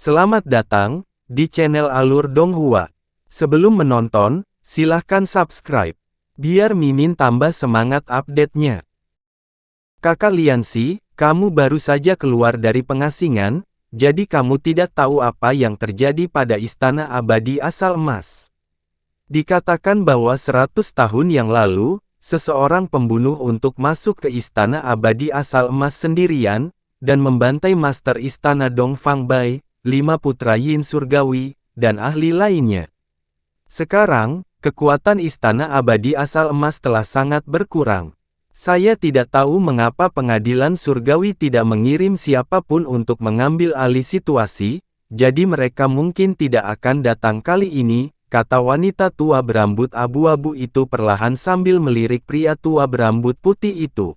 Selamat datang di channel Alur Donghua. Sebelum menonton, silahkan subscribe, biar Mimin tambah semangat update-nya. Kakak Liansi, kamu baru saja keluar dari pengasingan, jadi kamu tidak tahu apa yang terjadi pada Istana Abadi Asal Emas. Dikatakan bahwa 100 tahun yang lalu, seseorang pembunuh untuk masuk ke Istana Abadi Asal Emas sendirian, dan membantai Master Istana Dongfang Bai, 5 putra Yin Surgawi, dan ahli lainnya. Sekarang, kekuatan Istana Abadi Asal Emas telah sangat berkurang. Saya tidak tahu mengapa pengadilan surgawi tidak mengirim siapapun untuk mengambil alih situasi, jadi mereka mungkin tidak akan datang kali ini, kata wanita tua berambut abu-abu itu perlahan sambil melirik pria tua berambut putih itu.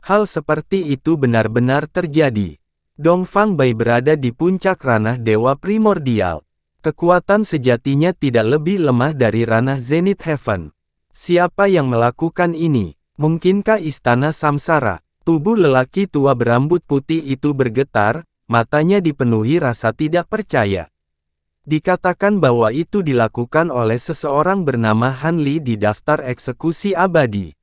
Hal seperti itu benar-benar terjadi. Dongfang Bai berada di puncak ranah Dewa Primordial. Kekuatan sejatinya tidak lebih lemah dari ranah Zenith Heaven. Siapa yang melakukan ini? Mungkinkah Istana Samsara? Tubuh lelaki tua berambut putih itu bergetar, matanya dipenuhi rasa tidak percaya. Dikatakan bahwa itu dilakukan oleh seseorang bernama Han Li di daftar eksekusi abadi.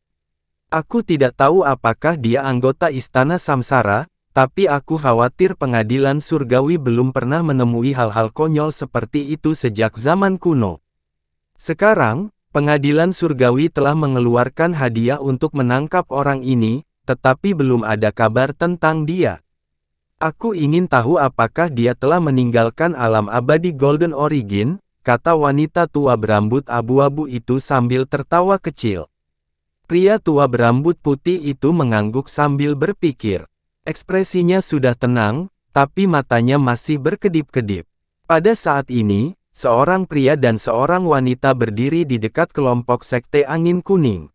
Aku tidak tahu apakah dia anggota Istana Samsara, tapi aku khawatir pengadilan surgawi belum pernah menemui hal-hal konyol seperti itu sejak zaman kuno. Sekarang, pengadilan surgawi telah mengeluarkan hadiah untuk menangkap orang ini, tetapi belum ada kabar tentang dia. Aku ingin tahu apakah dia telah meninggalkan alam abadi Golden Origin, kata wanita tua berambut abu-abu itu sambil tertawa kecil. Pria tua berambut putih itu mengangguk sambil berpikir. Ekspresinya sudah tenang, tapi matanya masih berkedip-kedip. Pada saat ini, seorang pria dan seorang wanita berdiri di dekat kelompok Sekte Angin Kuning.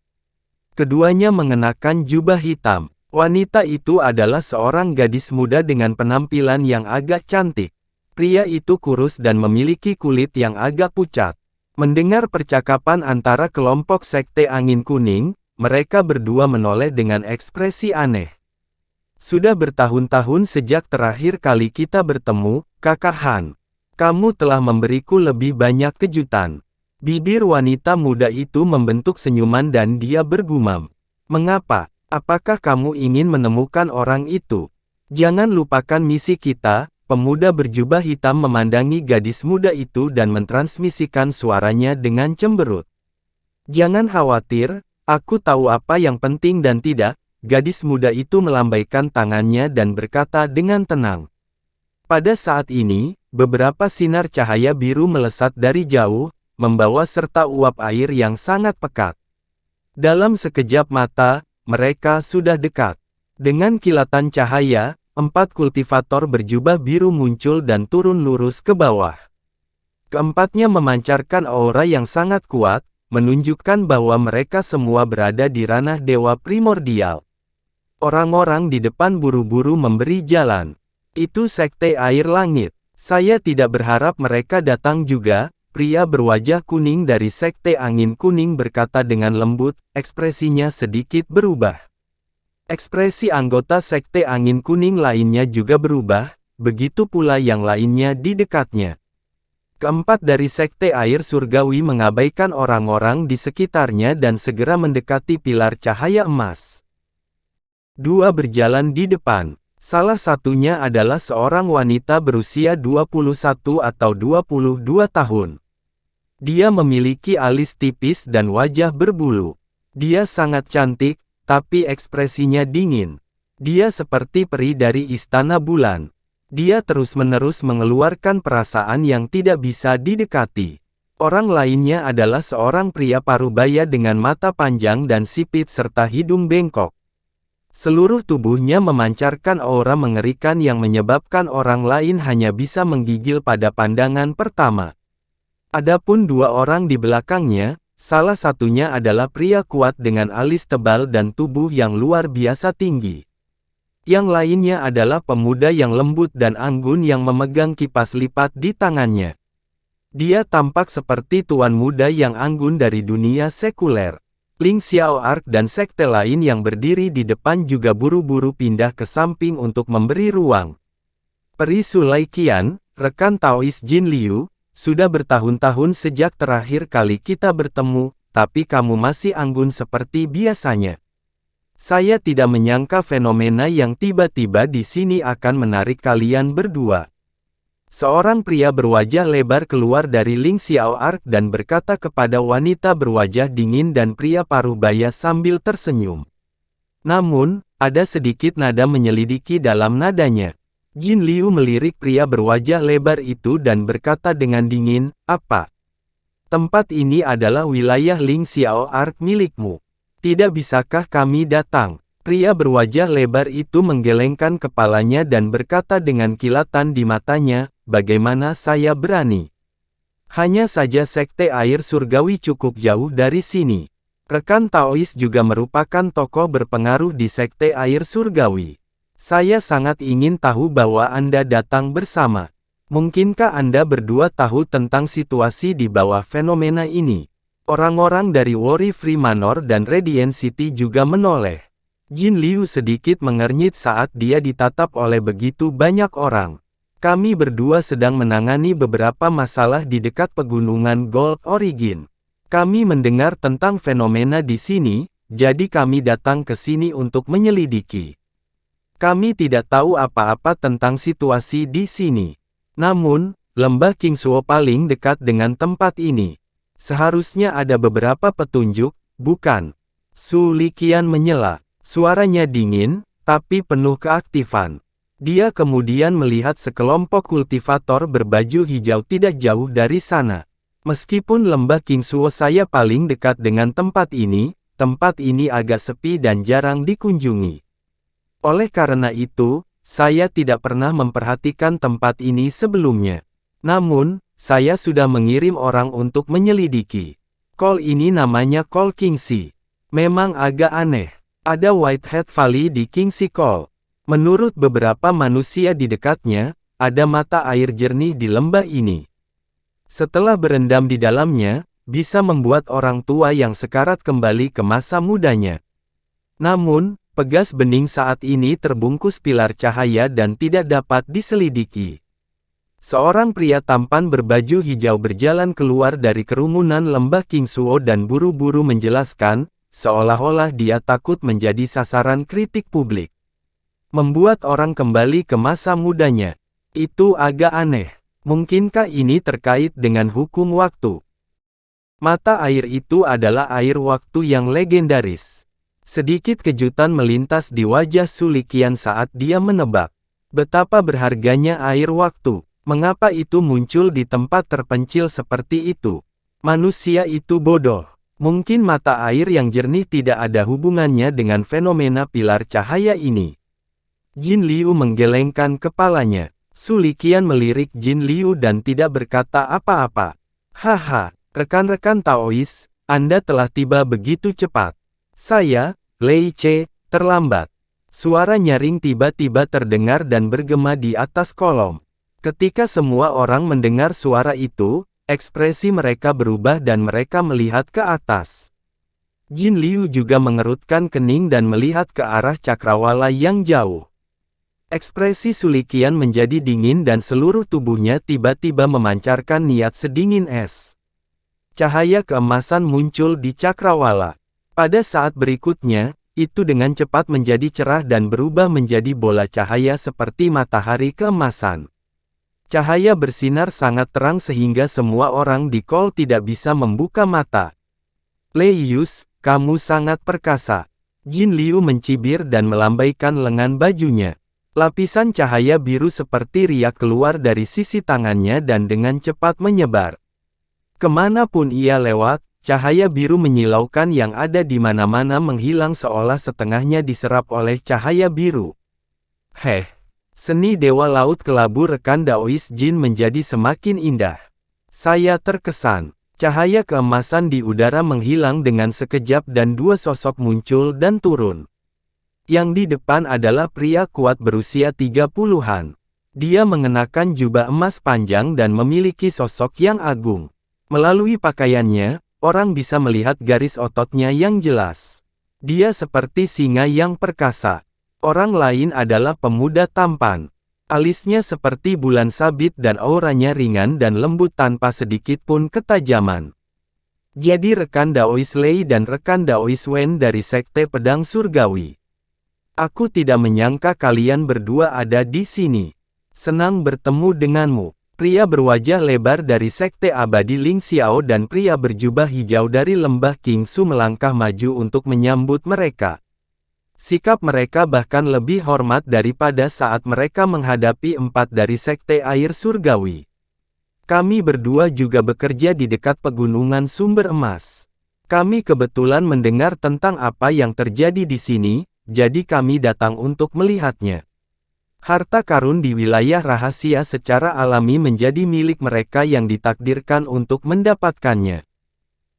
Keduanya mengenakan jubah hitam. Wanita itu adalah seorang gadis muda dengan penampilan yang agak cantik. Pria itu kurus dan memiliki kulit yang agak pucat. Mendengar percakapan antara kelompok Sekte Angin Kuning, mereka berdua menoleh dengan ekspresi aneh. Sudah bertahun-tahun sejak terakhir kali kita bertemu, Kakak Han. Kamu telah memberiku lebih banyak kejutan. Bibir wanita muda itu membentuk senyuman dan dia bergumam. Mengapa? Apakah kamu ingin menemukan orang itu? Jangan lupakan misi kita. Pemuda berjubah hitam memandangi gadis muda itu dan mentransmisikan suaranya dengan cemberut. Jangan khawatir, aku tahu apa yang penting dan tidak. Gadis muda itu melambaikan tangannya dan berkata dengan tenang. Pada saat ini, beberapa sinar cahaya biru melesat dari jauh, membawa serta uap air yang sangat pekat. Dalam sekejap mata, mereka sudah dekat. Dengan kilatan cahaya, 4 kultivator berjubah biru muncul dan turun lurus ke bawah. Keempatnya memancarkan aura yang sangat kuat, menunjukkan bahwa mereka semua berada di ranah Dewa Primordial. Orang-orang di depan buru-buru memberi jalan. Itu Sekte Air Langit. Saya tidak berharap mereka datang juga, pria berwajah kuning dari Sekte Angin Kuning berkata dengan lembut, ekspresinya sedikit berubah. Ekspresi anggota Sekte Angin Kuning lainnya juga berubah, begitu pula yang lainnya di dekatnya. Keempat dari Sekte Air Surgawi mengabaikan orang-orang di sekitarnya dan segera mendekati pilar cahaya emas. Dua berjalan di depan. Salah satunya adalah seorang wanita berusia 21 atau 22 tahun. Dia memiliki alis tipis dan wajah berbulu. Dia sangat cantik, tapi ekspresinya dingin. Dia seperti peri dari Istana Bulan. Dia terus-menerus mengeluarkan perasaan yang tidak bisa didekati. Orang lainnya adalah seorang pria parubaya dengan mata panjang dan sipit serta hidung bengkok. Seluruh tubuhnya memancarkan aura mengerikan yang menyebabkan orang lain hanya bisa menggigil pada pandangan pertama. Adapun dua orang di belakangnya, salah satunya adalah pria kuat dengan alis tebal dan tubuh yang luar biasa tinggi. Yang lainnya adalah pemuda yang lembut dan anggun yang memegang kipas lipat di tangannya. Dia tampak seperti tuan muda yang anggun dari dunia sekuler. Ling Xiao'ark dan sekte lain yang berdiri di depan juga buru-buru pindah ke samping untuk memberi ruang. Peri Sulaikian, rekan Taois Jin Liu, sudah bertahun-tahun sejak terakhir kali kita bertemu, tapi kamu masih anggun seperti biasanya. Saya tidak menyangka fenomena yang tiba-tiba di sini akan menarik kalian berdua. Seorang pria berwajah lebar keluar dari Ling Xiao Arc dan berkata kepada wanita berwajah dingin dan pria paruh baya sambil tersenyum. Namun, ada sedikit nada menyelidiki dalam nadanya. Jin Liu melirik pria berwajah lebar itu dan berkata dengan dingin, "Apa? Tempat ini adalah wilayah Ling Xiao Arc milikmu. Tidak bisakah kami datang?" Pria berwajah lebar itu menggelengkan kepalanya dan berkata dengan kilatan di matanya, "Bagaimana saya berani? Hanya saja sekte air surgawi cukup jauh dari sini." Rekan Taois juga merupakan tokoh berpengaruh di sekte air surgawi. "Saya sangat ingin tahu bahwa Anda datang bersama. Mungkinkah Anda berdua tahu tentang situasi di bawah fenomena ini?" Orang-orang dari Worry Free Manor dan Radiant City juga menoleh. Jin Liu sedikit mengernyit saat dia ditatap oleh begitu banyak orang. "Kami berdua sedang menangani beberapa masalah di dekat pegunungan Gold Origin. Kami mendengar tentang fenomena di sini, jadi kami datang ke sini untuk menyelidiki. Kami tidak tahu apa-apa tentang situasi di sini. Namun, lembah Qingsuo paling dekat dengan tempat ini. Seharusnya ada beberapa petunjuk, bukan?" Su Liqian menyela. Suaranya dingin, tapi penuh keaktifan. Dia kemudian melihat sekelompok kultivator berbaju hijau tidak jauh dari sana. "Meskipun lembah Qingsuo saya paling dekat dengan tempat ini agak sepi dan jarang dikunjungi. Oleh karena itu, saya tidak pernah memperhatikan tempat ini sebelumnya. Namun, saya sudah mengirim orang untuk menyelidiki. Kol ini namanya Kol Qingxi. Memang agak aneh. Ada Whitehead Valley di Qingxi Kol. Menurut beberapa manusia di dekatnya, ada mata air jernih di lembah ini. Setelah berendam di dalamnya, bisa membuat orang tua yang sekarat kembali ke masa mudanya. Namun, pegas bening saat ini terbungkus pilar cahaya dan tidak dapat diselidiki." Seorang pria tampan berbaju hijau berjalan keluar dari kerumunan lembah Qingsuo dan buru-buru menjelaskan, seolah-olah dia takut menjadi sasaran kritik publik. "Membuat orang kembali ke masa mudanya. Itu agak aneh. Mungkinkah ini terkait dengan hukum waktu?" Mata air itu adalah air waktu yang legendaris. Sedikit kejutan melintas di wajah Su Liqian saat dia menebak. Betapa berharganya air waktu. Mengapa itu muncul di tempat terpencil seperti itu? Manusia itu bodoh. Mungkin mata air yang jernih tidak ada hubungannya dengan fenomena pilar cahaya ini. Jin Liu menggelengkan kepalanya. Su Liqian melirik Jin Liu dan tidak berkata apa-apa. "Haha, rekan-rekan Taois, Anda telah tiba begitu cepat. Saya, Lei Che, terlambat." Suara nyaring tiba-tiba terdengar dan bergema di atas kolom. Ketika semua orang mendengar suara itu, ekspresi mereka berubah dan mereka melihat ke atas. Jin Liu juga mengerutkan kening dan melihat ke arah cakrawala yang jauh. Ekspresi Su Liqian menjadi dingin dan seluruh tubuhnya tiba-tiba memancarkan niat sedingin es. Cahaya keemasan muncul di cakrawala. Pada saat berikutnya, itu dengan cepat menjadi cerah dan berubah menjadi bola cahaya seperti matahari keemasan. Cahaya bersinar sangat terang sehingga semua orang di Kol tidak bisa membuka mata. "Lei Yus, kamu sangat perkasa." Jin Liu mencibir dan melambaikan lengan bajunya. Lapisan cahaya biru seperti riak keluar dari sisi tangannya dan dengan cepat menyebar. Kemanapun ia lewat, cahaya biru menyilaukan yang ada di mana-mana menghilang seolah setengahnya diserap oleh cahaya biru. Seni Dewa Laut Kelabu rekan Daois Jin menjadi semakin indah. Saya terkesan. Cahaya keemasan di udara menghilang dengan sekejap dan dua sosok muncul dan turun. Yang di depan adalah pria kuat berusia 30-an. Dia mengenakan jubah emas panjang dan memiliki sosok yang agung. Melalui pakaiannya, orang bisa melihat garis ototnya yang jelas. Dia seperti singa yang perkasa. Orang lain adalah pemuda tampan. Alisnya seperti bulan sabit dan auranya ringan dan lembut tanpa sedikit pun ketajaman. Jadi rekan Daois Lei dan rekan Daois Wen dari Sekte Pedang Surgawi. Aku tidak menyangka kalian berdua ada di sini. Senang bertemu denganmu. Pria berwajah lebar dari Sekte Abadi Ling Xiao dan pria berjubah hijau dari Lembah Qingsu melangkah maju untuk menyambut mereka. Sikap mereka bahkan lebih hormat daripada saat mereka menghadapi 4 dari Sekte Air Surgawi. Kami berdua juga bekerja di dekat pegunungan Sumber Emas. Kami kebetulan mendengar tentang apa yang terjadi di sini, jadi kami datang untuk melihatnya. Harta karun di wilayah rahasia secara alami menjadi milik mereka yang ditakdirkan untuk mendapatkannya.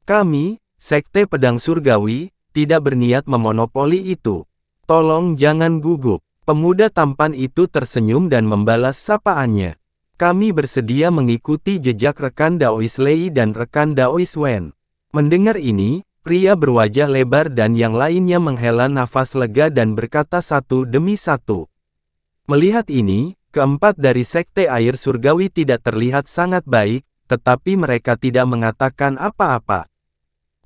Kami, Sekte Pedang Surgawi, tidak berniat memonopoli itu. Tolong jangan gugup. Pemuda tampan itu tersenyum dan membalas sapaannya. Kami bersedia mengikuti jejak rekan Daois Lei dan rekan Daois Wen. Mendengar ini, pria berwajah lebar dan yang lainnya menghela nafas lega dan berkata satu demi satu. Melihat ini, keempat dari Sekte Air Surgawi tidak terlihat sangat baik, tetapi mereka tidak mengatakan apa-apa.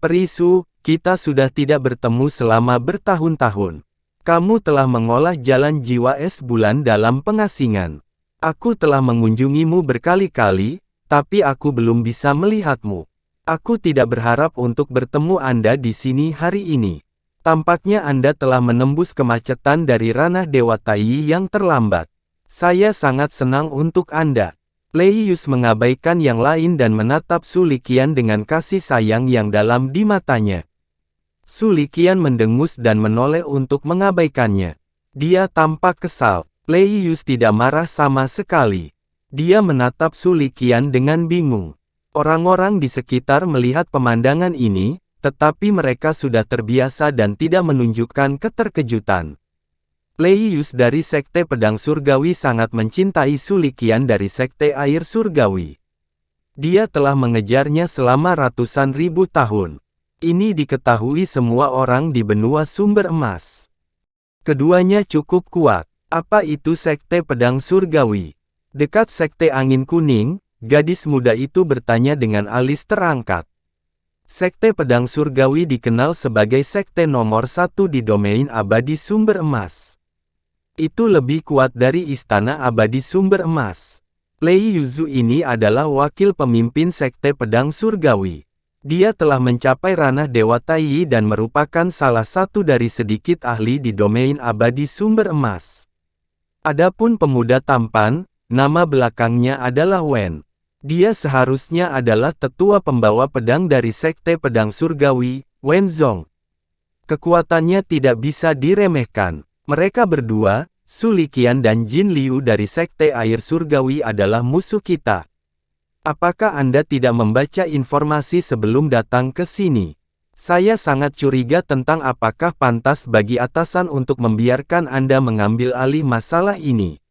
Perisu, kita sudah tidak bertemu selama bertahun-tahun. Kamu telah mengolah jalan jiwa es bulan dalam pengasingan. Aku telah mengunjungimu berkali-kali, tapi aku belum bisa melihatmu. Aku tidak berharap untuk bertemu Anda di sini hari ini. Tampaknya Anda telah menembus kemacetan dari ranah Dewa Tai yang terlambat. Saya sangat senang untuk Anda. Lei Yus mengabaikan yang lain dan menatap Su Liqian dengan kasih sayang yang dalam di matanya. Su Liqian mendengus dan menoleh untuk mengabaikannya. Dia tampak kesal. Lei Yus tidak marah sama sekali. Dia menatap Su Liqian dengan bingung. Orang-orang di sekitar melihat pemandangan ini, tetapi mereka sudah terbiasa dan tidak menunjukkan keterkejutan. Lei Yus dari Sekte Pedang Surgawi sangat mencintai Su Liqian dari Sekte Air Surgawi. Dia telah mengejarnya selama ratusan ribu tahun. Ini diketahui semua orang di benua Sumber Emas. Keduanya cukup kuat. Apa itu Sekte Pedang Surgawi? Dekat Sekte Angin Kuning, gadis muda itu bertanya dengan alis terangkat. Sekte Pedang Surgawi dikenal sebagai sekte nomor 1 di domain abadi Sumber Emas. Itu lebih kuat dari Istana Abadi Sumber Emas. Lei Yuzu ini adalah wakil pemimpin Sekte Pedang Surgawi. Dia telah mencapai ranah Dewa Tai dan merupakan salah satu dari sedikit ahli di domain abadi Sumber Emas. Adapun pemuda tampan, nama belakangnya adalah Wen. Dia seharusnya adalah tetua pembawa pedang dari Sekte Pedang Surgawi, Wen Zong. Kekuatannya tidak bisa diremehkan. Mereka berdua, Su Liqian dan Jin Liu dari Sekte Air Surgawi adalah musuh kita. Apakah Anda tidak membaca informasi sebelum datang ke sini? Saya sangat curiga tentang apakah pantas bagi atasan untuk membiarkan Anda mengambil alih masalah ini.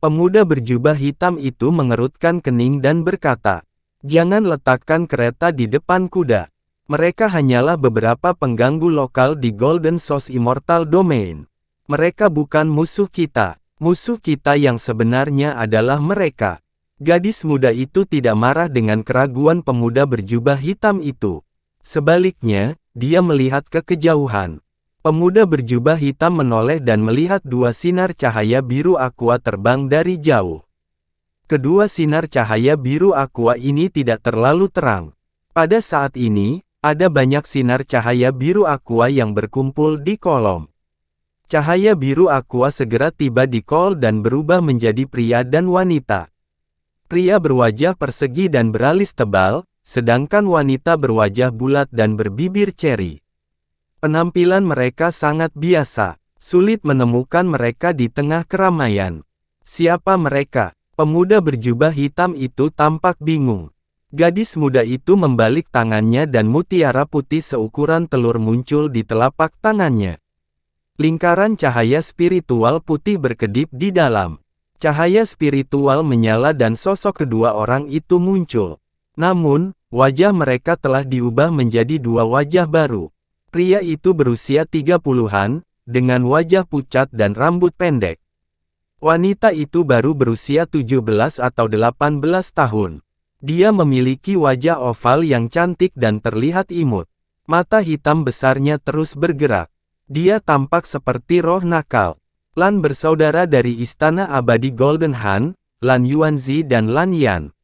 Pemuda berjubah hitam itu mengerutkan kening dan berkata, "Jangan letakkan kereta di depan kuda. Mereka hanyalah beberapa pengganggu lokal di Golden Source Immortal Domain. Mereka bukan musuh kita. Musuh kita yang sebenarnya adalah mereka." Gadis muda itu tidak marah dengan keraguan pemuda berjubah hitam itu. Sebaliknya, dia melihat ke kejauhan. Pemuda berjubah hitam menoleh dan melihat dua sinar cahaya biru aqua terbang dari jauh. Kedua sinar cahaya biru aqua ini tidak terlalu terang. Pada saat ini, ada banyak sinar cahaya biru aqua yang berkumpul di kolom. Cahaya biru aqua segera tiba di kol dan berubah menjadi pria dan wanita. Pria berwajah persegi dan beralis tebal, sedangkan wanita berwajah bulat dan berbibir ceri. Penampilan mereka sangat biasa, sulit menemukan mereka di tengah keramaian. Siapa mereka? Pemuda berjubah hitam itu tampak bingung. Gadis muda itu membalik tangannya dan mutiara putih seukuran telur muncul di telapak tangannya. Lingkaran cahaya spiritual putih berkedip di dalam. Cahaya spiritual menyala dan sosok kedua orang itu muncul. Namun, wajah mereka telah diubah menjadi dua wajah baru. Pria itu berusia 30-an, dengan wajah pucat dan rambut pendek. Wanita itu baru berusia 17 atau 18 tahun. Dia memiliki wajah oval yang cantik dan terlihat imut. Mata hitam besarnya terus bergerak. Dia tampak seperti roh nakal. Lan bersaudara dari Istana Abadi Golden Han, Lan Yuanzi dan Lan Yan.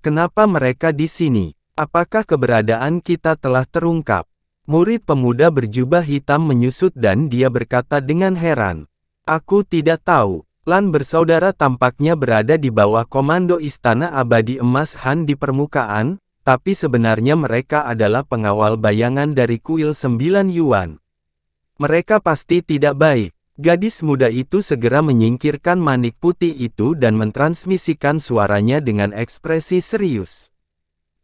Kenapa mereka di sini? Apakah keberadaan kita telah terungkap? Murid pemuda berjubah hitam menyusut dan dia berkata dengan heran. Aku tidak tahu. Lan bersaudara tampaknya berada di bawah komando Istana Abadi Emas Han di permukaan, tapi sebenarnya mereka adalah pengawal bayangan dari kuil 9 Yuan. Mereka pasti tidak baik. Gadis muda itu segera menyingkirkan manik putih itu dan mentransmisikan suaranya dengan ekspresi serius.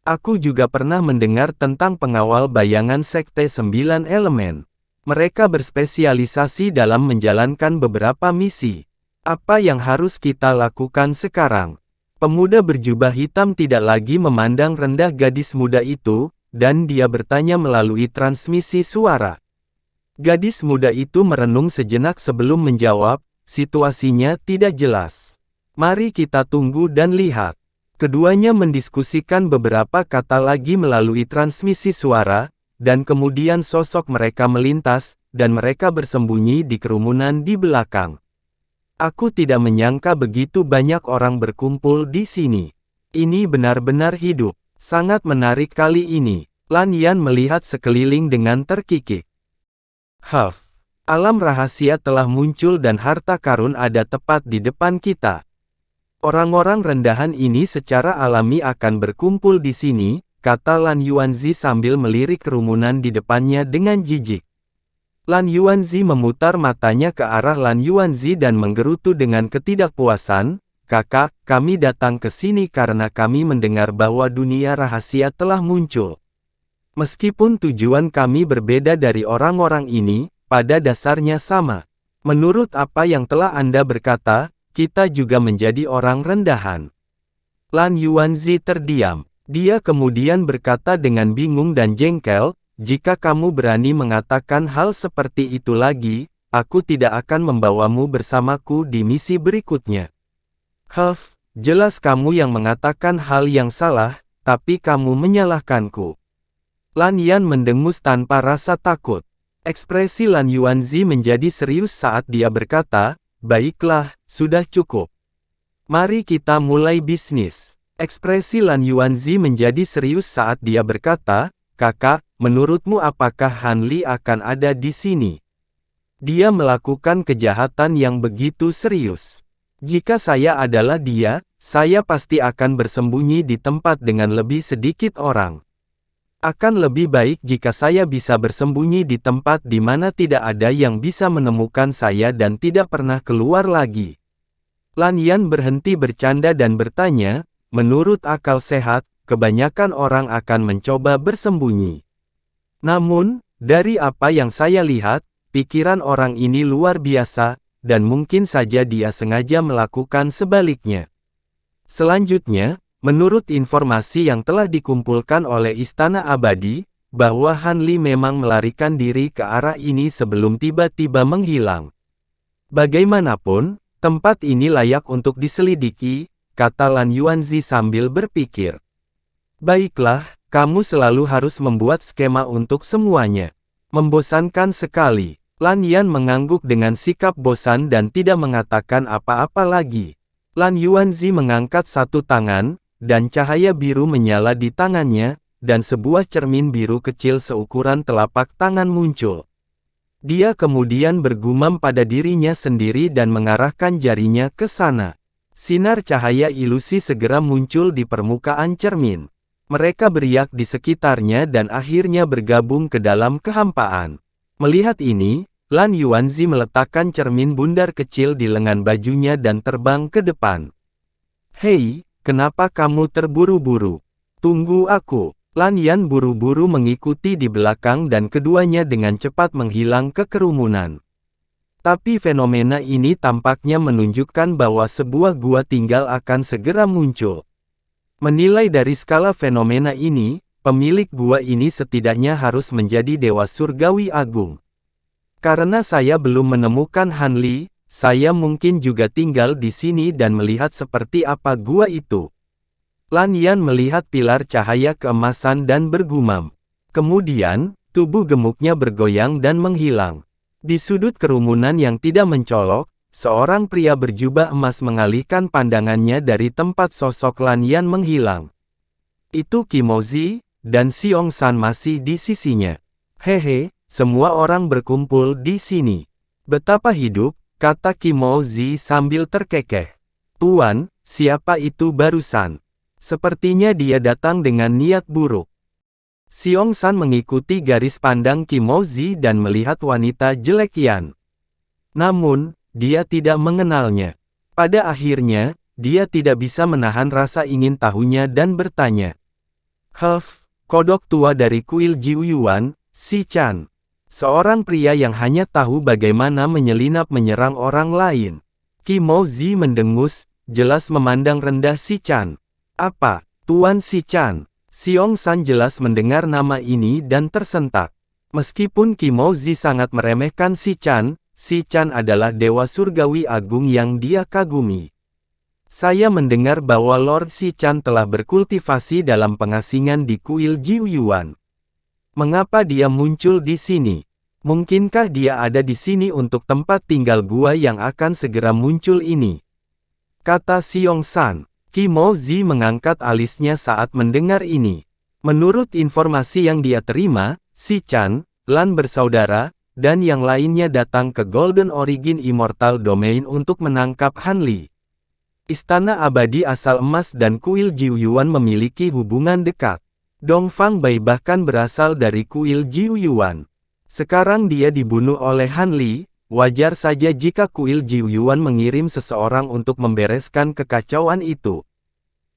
Aku juga pernah mendengar tentang pengawal bayangan Sekte 9 Elemen. Mereka berspesialisasi dalam menjalankan beberapa misi. Apa yang harus kita lakukan sekarang? Pemuda berjubah hitam tidak lagi memandang rendah gadis muda itu, dan dia bertanya melalui transmisi suara. Gadis muda itu merenung sejenak sebelum menjawab, situasinya tidak jelas. Mari kita tunggu dan lihat. Keduanya mendiskusikan beberapa kata lagi melalui transmisi suara, dan kemudian sosok mereka melintas, dan mereka bersembunyi di kerumunan di belakang. Aku tidak menyangka begitu banyak orang berkumpul di sini. Ini benar-benar hidup. Sangat menarik kali ini. Lan Yan melihat sekeliling dengan terkikik. Alam rahasia telah muncul dan harta karun ada tepat di depan kita. Orang-orang rendahan ini secara alami akan berkumpul di sini, kata Lan Yuanzi sambil melirik kerumunan di depannya dengan jijik. Lan Yuanzi memutar matanya ke arah Lan Yuanzi dan menggerutu dengan ketidakpuasan, "Kakak, kami datang ke sini karena kami mendengar bahwa dunia rahasia telah muncul. Meskipun tujuan kami berbeda dari orang-orang ini, pada dasarnya sama. Menurut apa yang telah Anda berkata, kita juga menjadi orang rendahan." Lan Yuanzi terdiam. Dia kemudian berkata dengan bingung dan jengkel, "Jika kamu berani mengatakan hal seperti itu lagi, aku tidak akan membawamu bersamaku di misi berikutnya." Jelas kamu yang mengatakan hal yang salah, tapi kamu menyalahkanku." Lan Yan mendengus tanpa rasa takut. Ekspresi Lan Yuanzi menjadi serius saat dia berkata, "Baiklah, sudah cukup. Mari kita mulai bisnis." Ekspresi Lan Yuanzi menjadi serius saat dia berkata, "Kakak, menurutmu apakah Han Li akan ada di sini? Dia melakukan kejahatan yang begitu serius. Jika saya adalah dia, saya pasti akan bersembunyi di tempat dengan lebih sedikit orang. Akan lebih baik jika saya bisa bersembunyi di tempat di mana tidak ada yang bisa menemukan saya dan tidak pernah keluar lagi." Lan Yan berhenti bercanda dan bertanya, "Menurut akal sehat, kebanyakan orang akan mencoba bersembunyi. Namun, dari apa yang saya lihat, pikiran orang ini luar biasa, dan mungkin saja dia sengaja melakukan sebaliknya. Selanjutnya, menurut informasi yang telah dikumpulkan oleh Istana Abadi, bahwa Han Li memang melarikan diri ke arah ini sebelum tiba-tiba menghilang. Bagaimanapun, tempat ini layak untuk diselidiki," kata Lan Yuanzi sambil berpikir. "Baiklah, kamu selalu harus membuat skema untuk semuanya. Membosankan sekali." Lan Yan mengangguk dengan sikap bosan dan tidak mengatakan apa-apa lagi. Lan Yuanzi mengangkat satu tangan, dan cahaya biru menyala di tangannya, dan sebuah cermin biru kecil seukuran telapak tangan muncul. Dia kemudian bergumam pada dirinya sendiri dan mengarahkan jarinya ke sana. Sinar cahaya ilusi segera muncul di permukaan cermin. Mereka beriak di sekitarnya dan akhirnya bergabung ke dalam kehampaan. Melihat ini, Lan Yuanzi meletakkan cermin bundar kecil di lengan bajunya dan terbang ke depan. "Hei, kenapa kamu terburu-buru? Tunggu aku." Lan Yan buru-buru mengikuti di belakang dan keduanya dengan cepat menghilang ke kerumunan. Tapi fenomena ini tampaknya menunjukkan bahwa sebuah gua tinggal akan segera muncul. Menilai dari skala fenomena ini, pemilik gua ini setidaknya harus menjadi dewa surgawi agung. Karena saya belum menemukan Han Li, saya mungkin juga tinggal di sini dan melihat seperti apa gua itu. Lan Yan melihat pilar cahaya keemasan dan bergumam. Kemudian, tubuh gemuknya bergoyang dan menghilang. Di sudut kerumunan yang tidak mencolok, seorang pria berjubah emas mengalihkan pandangannya dari tempat sosok Lan Yan menghilang. Itu Kimozi, dan Xiong San masih di sisinya. Hehe, semua orang berkumpul di sini. Betapa hidup, kata Kimozi sambil terkekeh. Tuan, siapa itu barusan? Sepertinya dia datang dengan niat buruk. Xiong San mengikuti garis pandang Kimozi dan melihat wanita jelek Yan. Namun, dia tidak mengenalnya. Pada akhirnya, dia tidak bisa menahan rasa ingin tahunya dan bertanya. Kodok tua dari kuil Jiuyuan, Si Chan. Seorang pria yang hanya tahu bagaimana menyelinap menyerang orang lain. Kimozi mendengus, jelas memandang rendah Si Chan. Apa, Tuan Si Chan? Xiong San jelas mendengar nama ini dan tersentak. Meskipun Kimozi sangat meremehkan Si Chan adalah dewa surgawi agung yang dia kagumi. Saya mendengar bahwa Lord Si Chan telah berkultivasi dalam pengasingan di kuil Jiuyuan. Mengapa dia muncul di sini? Mungkinkah dia ada di sini untuk tempat tinggal gua yang akan segera muncul ini? Kata Xiong San. Kimozi mengangkat alisnya saat mendengar ini. Menurut informasi yang dia terima, Si Chan, Lan bersaudara, dan yang lainnya datang ke Golden Origin Immortal Domain untuk menangkap Han Li. Istana abadi asal emas dan kuil Jiuyuan memiliki hubungan dekat. Dongfang Bai bahkan berasal dari kuil Jiuyuan. Sekarang dia dibunuh oleh Han Li, wajar saja jika kuil Jiuyuan mengirim seseorang untuk membereskan kekacauan itu.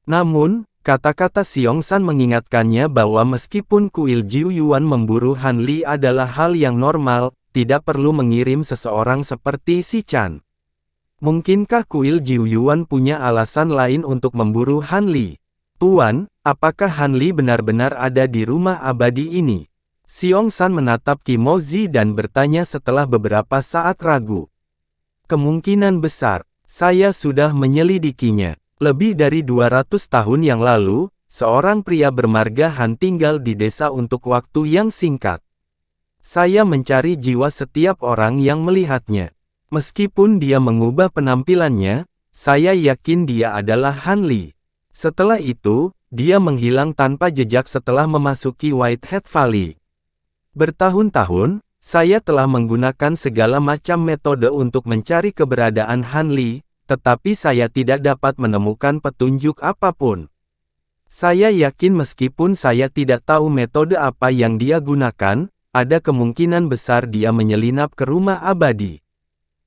Namun, kata-kata Xiong San mengingatkannya bahwa meskipun kuil Jiuyuan memburu Han Li adalah hal yang normal, tidak perlu mengirim seseorang seperti Si Chan. Mungkinkah kuil Jiuyuan punya alasan lain untuk memburu Han Li? Tuan, apakah Han Li benar-benar ada di rumah abadi ini? Xiong San menatap Kimozi dan bertanya setelah beberapa saat ragu. Kemungkinan besar, saya sudah menyelidikinya. Lebih dari 200 tahun yang lalu, seorang pria bermarga Han tinggal di desa untuk waktu yang singkat. Saya mencari jiwa setiap orang yang melihatnya. Meskipun dia mengubah penampilannya, saya yakin dia adalah Han Li. Setelah itu, dia menghilang tanpa jejak setelah memasuki Whitehead Valley. Bertahun-tahun, saya telah menggunakan segala macam metode untuk mencari keberadaan Han Li, tetapi saya tidak dapat menemukan petunjuk apapun. Saya yakin meskipun saya tidak tahu metode apa yang dia gunakan, ada kemungkinan besar dia menyelinap ke rumah abadi.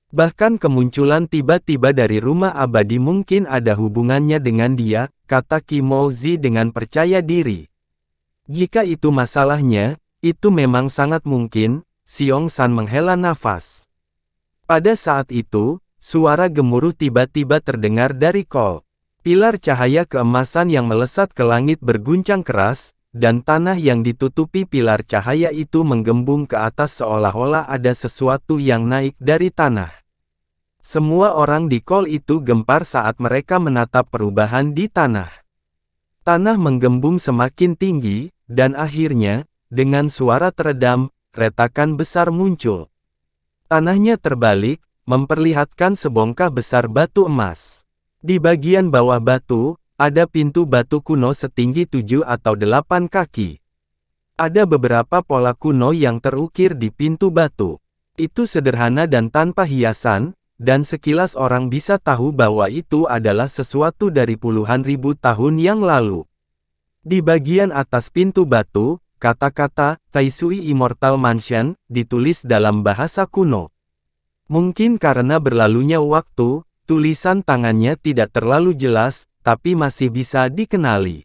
Bahkan kemunculan tiba-tiba dari rumah abadi mungkin ada hubungannya dengan dia, kata Kimozi dengan percaya diri. Jika itu masalahnya, itu memang sangat mungkin, Xiong San menghela nafas. Pada saat itu, suara gemuruh tiba-tiba terdengar dari Kol. Pilar cahaya keemasan yang melesat ke langit berguncang keras, dan tanah yang ditutupi pilar cahaya itu menggembung ke atas seolah-olah ada sesuatu yang naik dari tanah. Semua orang di Kol itu gempar saat mereka menatap perubahan di tanah. Tanah menggembung semakin tinggi, dan akhirnya, dengan suara teredam, retakan besar muncul. Tanahnya terbalik, memperlihatkan sebongkah besar batu emas. Di bagian bawah batu, ada pintu batu kuno setinggi 7 atau 8 kaki. Ada beberapa pola kuno yang terukir di pintu batu. Itu sederhana dan tanpa hiasan, dan sekilas orang bisa tahu bahwa itu adalah sesuatu dari puluhan ribu tahun yang lalu. Di bagian atas pintu batu, kata-kata Taisui Immortal Mansion ditulis dalam bahasa kuno. Mungkin karena berlalunya waktu, tulisan tangannya tidak terlalu jelas, tapi masih bisa dikenali.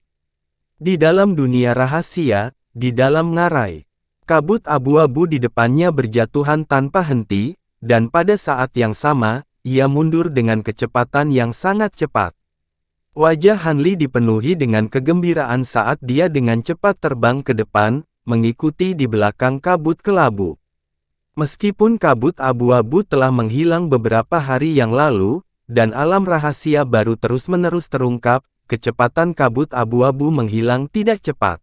Di dalam dunia rahasia, di dalam ngarai, kabut abu-abu di depannya berjatuhan tanpa henti, dan pada saat yang sama, ia mundur dengan kecepatan yang sangat cepat. Wajah Han Li dipenuhi dengan kegembiraan saat dia dengan cepat terbang ke depan, mengikuti di belakang kabut kelabu. Meskipun kabut abu-abu telah menghilang beberapa hari yang lalu, dan alam rahasia baru terus-menerus terungkap, kecepatan kabut abu-abu menghilang tidak cepat.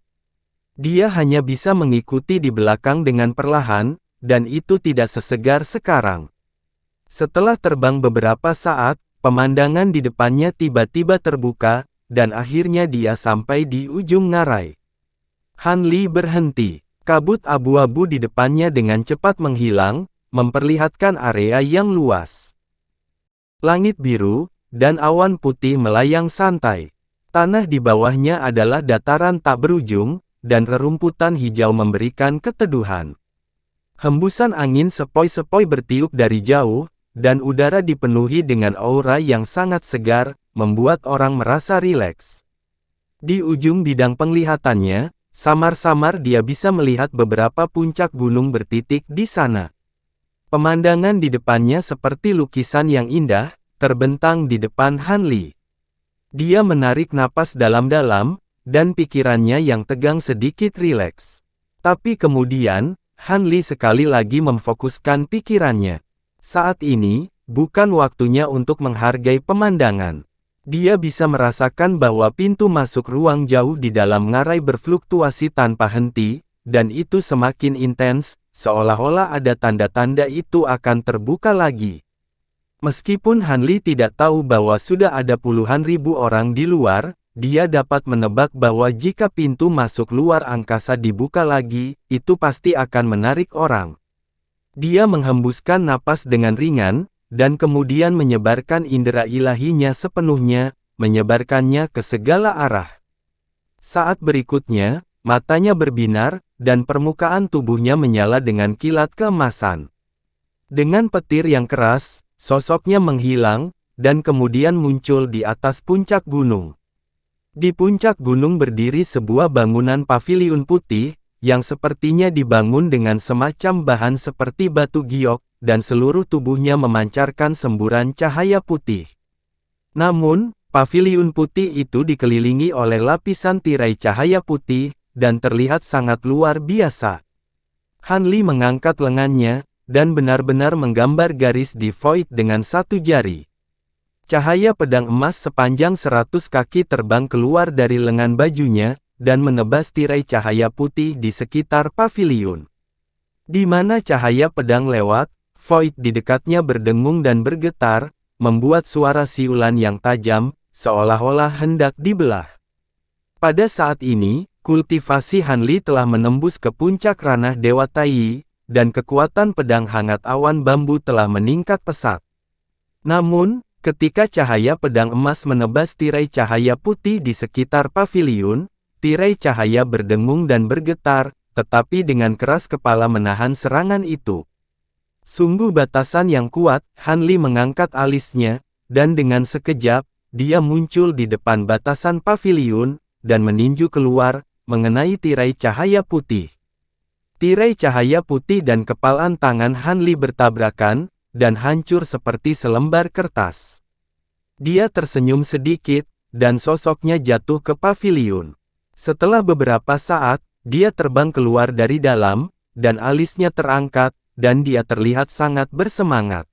Dia hanya bisa mengikuti di belakang dengan perlahan, dan itu tidak sesegar sekarang. Setelah terbang beberapa saat, pemandangan di depannya tiba-tiba terbuka, dan akhirnya dia sampai di ujung ngarai. Han Li berhenti. Kabut abu-abu di depannya dengan cepat menghilang, memperlihatkan area yang luas. Langit biru, dan awan putih melayang santai. Tanah di bawahnya adalah dataran tak berujung, dan rerumputan hijau memberikan keteduhan. Hembusan angin sepoi-sepoi bertiup dari jauh, dan udara dipenuhi dengan aura yang sangat segar, membuat orang merasa rileks. Di ujung bidang penglihatannya, samar-samar dia bisa melihat beberapa puncak gunung bertitik di sana. Pemandangan di depannya seperti lukisan yang indah, terbentang di depan Han Li. Dia menarik napas dalam-dalam, dan pikirannya yang tegang sedikit rileks. Tapi kemudian, Han Li sekali lagi memfokuskan pikirannya. Saat ini, bukan waktunya untuk menghargai pemandangan. Dia bisa merasakan bahwa pintu masuk ruang jauh di dalam ngarai berfluktuasi tanpa henti, dan itu semakin intens, seolah-olah ada tanda-tanda itu akan terbuka lagi. Meskipun Han Li tidak tahu bahwa sudah ada puluhan ribu orang di luar, dia dapat menebak bahwa jika pintu masuk luar angkasa dibuka lagi, itu pasti akan menarik orang. Dia menghembuskan napas dengan ringan, dan kemudian menyebarkan indera ilahinya sepenuhnya, menyebarkannya ke segala arah. Saat berikutnya, matanya berbinar, dan permukaan tubuhnya menyala dengan kilat keemasan. Dengan petir yang keras, sosoknya menghilang, dan kemudian muncul di atas puncak gunung. Di puncak gunung berdiri sebuah bangunan paviliun putih, yang sepertinya dibangun dengan semacam bahan seperti batu giok, dan seluruh tubuhnya memancarkan semburan cahaya putih. Namun, paviliun putih itu dikelilingi oleh lapisan tirai cahaya putih, dan terlihat sangat luar biasa. Han Li mengangkat lengannya, dan benar-benar menggambar garis di void dengan satu jari. Cahaya pedang emas sepanjang 100 kaki terbang keluar dari lengan bajunya, dan menebas tirai cahaya putih di sekitar paviliun. Di mana cahaya pedang lewat, void di dekatnya berdengung dan bergetar, membuat suara siulan yang tajam, seolah-olah hendak dibelah. Pada saat ini, kultivasi Han Li telah menembus ke puncak ranah Dewa Tai, dan kekuatan pedang hangat awan bambu telah meningkat pesat. Namun, ketika cahaya pedang emas menebas tirai cahaya putih di sekitar paviliun, tirai cahaya berdengung dan bergetar, tetapi dengan keras kepala menahan serangan itu. Sungguh batasan yang kuat, Han Li mengangkat alisnya, dan dengan sekejap, dia muncul di depan batasan paviliun, dan meninju keluar, mengenai tirai cahaya putih. Tirai cahaya putih dan kepalan tangan Han Li bertabrakan, dan hancur seperti selembar kertas. Dia tersenyum sedikit, dan sosoknya jatuh ke paviliun. Setelah beberapa saat, dia terbang keluar dari dalam, dan alisnya terangkat, dan dia terlihat sangat bersemangat.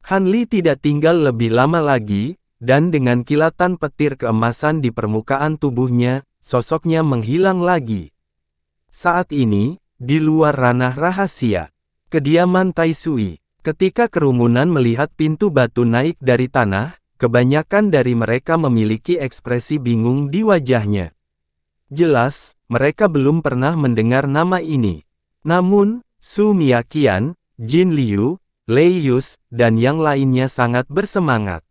Han Li tidak tinggal lebih lama lagi, dan dengan kilatan petir keemasan di permukaan tubuhnya, sosoknya menghilang lagi. Saat ini, di luar ranah rahasia, kediaman Tai Sui, ketika kerumunan melihat pintu batu naik dari tanah, kebanyakan dari mereka memiliki ekspresi bingung di wajahnya. Jelas, mereka belum pernah mendengar nama ini. Namun, Su Miaqian, Jin Liu, Lei Yus, dan yang lainnya sangat bersemangat.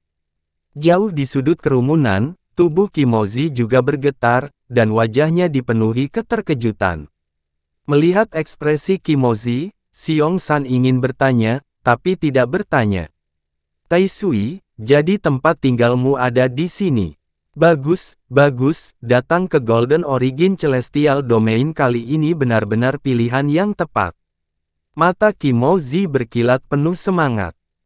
Jauh di sudut kerumunan, tubuh Kimozi juga bergetar, dan wajahnya dipenuhi keterkejutan. Melihat ekspresi Kimozi, Xiong San ingin bertanya, tapi tidak bertanya. Tai Sui, jadi tempat tinggalmu ada di sini. Bagus, bagus, datang ke Golden Origin Celestial Domain kali ini benar-benar pilihan yang tepat. Mata Kimozi berkilat penuh semangat.